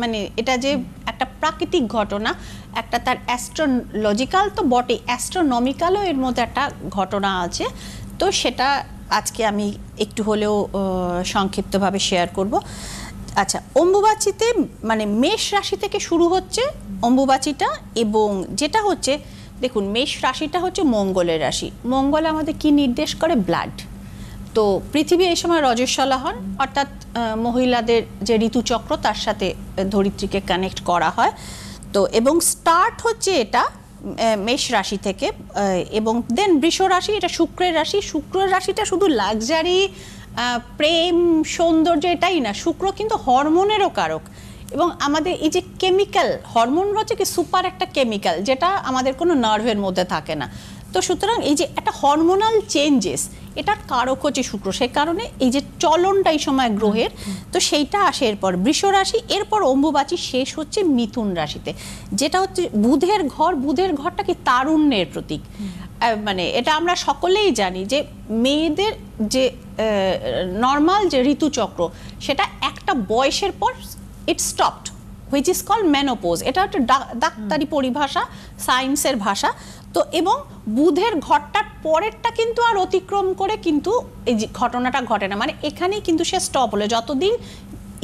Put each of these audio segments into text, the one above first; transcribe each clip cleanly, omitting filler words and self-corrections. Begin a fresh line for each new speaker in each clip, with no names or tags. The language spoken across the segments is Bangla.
মানে এটা যে একটা প্রাকৃতিক ঘটনা, একটা তার অ্যাস্ট্রোলজিক্যাল তো বটে, অ্যাস্ট্রোনমিক্যালও এর মধ্যে একটা ঘটনা আছে। তো সেটা আজকে আমি একটু হলেও সংক্ষিপ্তভাবে শেয়ার করব। আচ্ছা, অম্বুবাচীতে মানে মেষ রাশি থেকে শুরু হচ্ছে অম্বুবাচীটা, এবং যেটা হচ্ছে দেখুন মেষ রাশিটা হচ্ছে মঙ্গলের রাশি। মঙ্গল আমাদের কি নির্দেশ করে? ব্লাড। তো পৃথিবী এই সময় রজস্বলা হন, অর্থাৎ মহিলাদের যে ঋতুচক্র তার সাথে ধরিত্রীকে কানেক্ট করা হয়। তো এবং স্টার্ট হচ্ছে এটা মেষ রাশি থেকে, এবং দেন বৃষ রাশি, এটা শুক্রের রাশি। শুক্রের রাশিটা শুধু লাক্সারি, প্রেম, সৌন্দর্য এটাই না, শুক্র কিন্তু হরমোনেরও কারক। এবং আমাদের এই যে কেমিক্যাল হরমোন হচ্ছে কি সুপার একটা কেমিক্যাল, যেটা আমাদের কোনো নার্ভের মধ্যে থাকে না। তো সুতরাং এই যে একটা হরমোনাল চেঞ্জেস, এটার কারক হচ্ছে শুক্র। সেই কারণে এই যে চলনটা এই সময় গ্রহের, তো সেইটা আসে এরপর বৃষ রাশি, এরপর অম্বুবাচী শেষ হচ্ছে মিথুন রাশিতে, যেটা হচ্ছে বুধের ঘর। বুধের ঘরটা কি তারুণ্যের প্রতীক। মানে এটা আমরা সকলেই জানি যে মেয়েদের যে নর্মাল যে ঋতুচক্র, সেটা একটা বয়সের পর it stopped, which is called menopause. এটা একটা ডাক্তারি পরিভাষা, সায়েন্সের ভাষা। তো এবং বুধের ঘরটার পরেরটা কিন্তু আর অতিক্রম করে কিন্তু এই যে ঘটনাটা ঘটে না, মানে এখানেই কিন্তু সে স্টপ হলো। যতদিন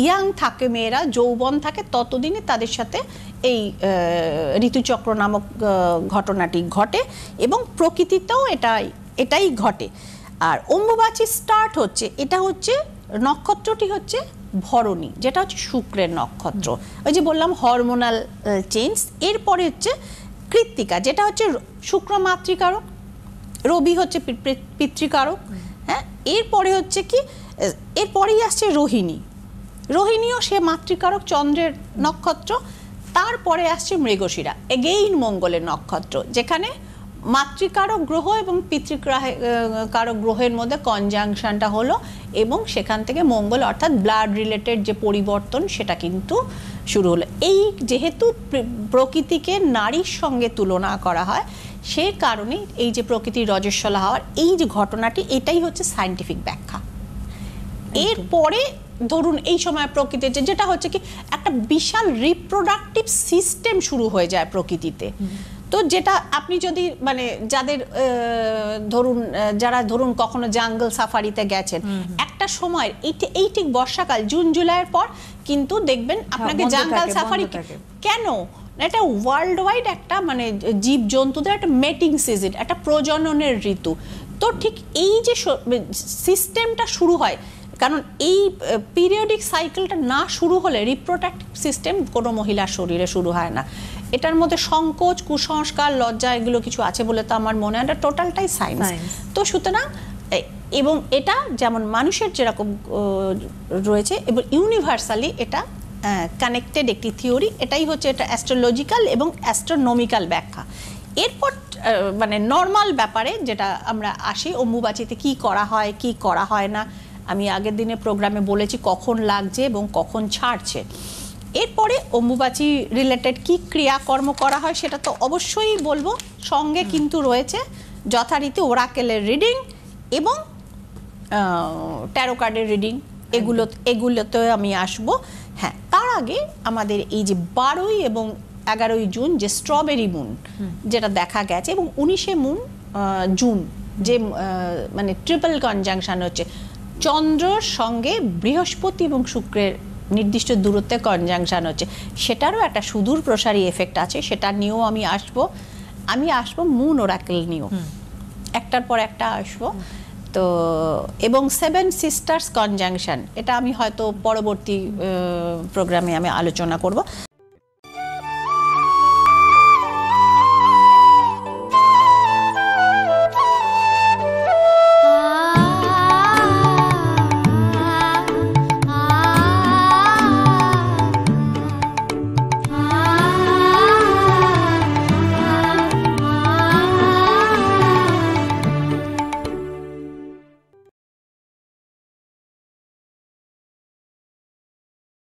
ইয়াং থাকে মেয়েরা, যৌবন থাকে, ততদিনই তাদের সাথে এই ঋতুচক্র নামক ঘটনাটি ঘটে, এবং প্রকৃতিতেও এটাই ঘটে। আর অম্বুবাচী স্টার্ট হচ্ছে, এটা হচ্ছে নক্ষত্রটি হচ্ছে ভরণী, যেটা হচ্ছে শুক্রের নক্ষত্র। ওই যে বললাম হরমোনাল চেঞ্জ। এরপরে হচ্ছে কৃত্তিকা, যেটা হচ্ছে শুক্র মাতৃকারক, রবি হচ্ছে পিতৃকারক। হ্যাঁ, এরপরে হচ্ছে কি, এরপরেই আসছে রোহিণী। রোহিণীও সে মাতৃকারক, চন্দ্রের নক্ষত্র। তারপরে আসছে মৃগশিরা, এগেইন মঙ্গলের নক্ষত্র, যেখানে মাতৃকারক গ্রহ এবং পিতৃকারক গ্রহের মধ্যে কনজাংশনটা হলো, এবং সেখান থেকে মঙ্গল অর্থাৎ ব্লাড রিলেটেড যে পরিবর্তন সেটা কিন্তু শুরু হলো। এই যেহেতু প্রকৃতিকে নারীর সঙ্গে তুলনা করা হয়, সে কারণে এই যে প্রকৃতির রজস্বলা হওয়ার এই যে ঘটনাটি, এটাই হচ্ছে সায়েন্টিফিক ব্যাখ্যা। এরপরে ধরুন এই সময় প্রকৃতির যেটা হচ্ছে কি একটা বিশাল রিপ্রোডাক্টিভ সিস্টেম শুরু হয়ে যায় প্রকৃতিতে। তো যেটা আপনি যদি মানে যাদের ধরুন কখনো জাঙ্গল সাফারিতে গেছেন, একটা সময় এই ঠিক বর্ষাকাল জুন জুলাইয়ের পর কিন্তু দেখবেন আপনাকে জাঙ্গল সাফারি কেন, এটা ওয়ার্ল্ড ওয়াইড একটা মানে জীব জন্তুদের একটা মেটিং সিজন, একটা প্রজননের ঋতু। তো ঠিক এই যে সিস্টেমটা শুরু হয়, কারণ এই পিরিয়ডিক সাইকেলটা না শুরু হলে রিপ্রোডাক্টিভ সিস্টেম কোনো মহিলার শরীরে শুরু হয় না। এটার মধ্যে সংকোচ, কুসংস্কার, লজ্জা এগুলো কিছু আছে বলে তো আমার মনে হয়, এটা টোটালটাই সায়েন্স। তো সুতরাং এবং এটা যেমন মানুষের যেরকম রয়েছে, এবং ইউনিভার্সালি এটা কানেক্টেড একটি থিওরি। এটাই হচ্ছে এটা অ্যাস্ট্রোলজিক্যাল এবং অ্যাস্ট্রোনমিক্যাল ব্যাখ্যা। এরপর মানে নর্মাল ব্যাপারে যেটা আমরা আসি, অম্বুবাচীতে কি করা হয় কি করা হয় না, আমি আগের দিনে প্রোগ্রামে বলেছি কখন লাগছে এবং কখন ছাড়ছে। এরপরে অম্বুবাচী রিলেটেড কি ক্রিয়াকর্ম করা হয় সেটা তো অবশ্যই বলবো, সঙ্গে কিন্তু রয়েছে যথারীতি ওরাকেলের রিডিং এবং ট্যারো কার্ডের রিডিং, এগুলোতে আমি আসব। হ্যাঁ, তার আগে আমাদের এই যে 12 এবং 11 জুন যে স্ট্রবেরি মুন যেটা দেখা গেছে, এবং 19 জুন যে মানে ট্রিপল কনজাংশন হচ্ছে, চন্দ্রর সঙ্গে বৃহস্পতি এবং শুক্রের নির্দিষ্ট দূরত্বে কনজাংশন হচ্ছে, সেটারও একটা সুদূর প্রসারী এফেক্ট আছে। সেটা নিয়েও আমি আসবো মুন ওরাকেল নিয়েও, একটার পর একটা আসবো। তো এবং 7 সিস্টার্স কনজাংশন, এটা আমি হয়তো পরবর্তী প্রোগ্রামে আমি আলোচনা করব।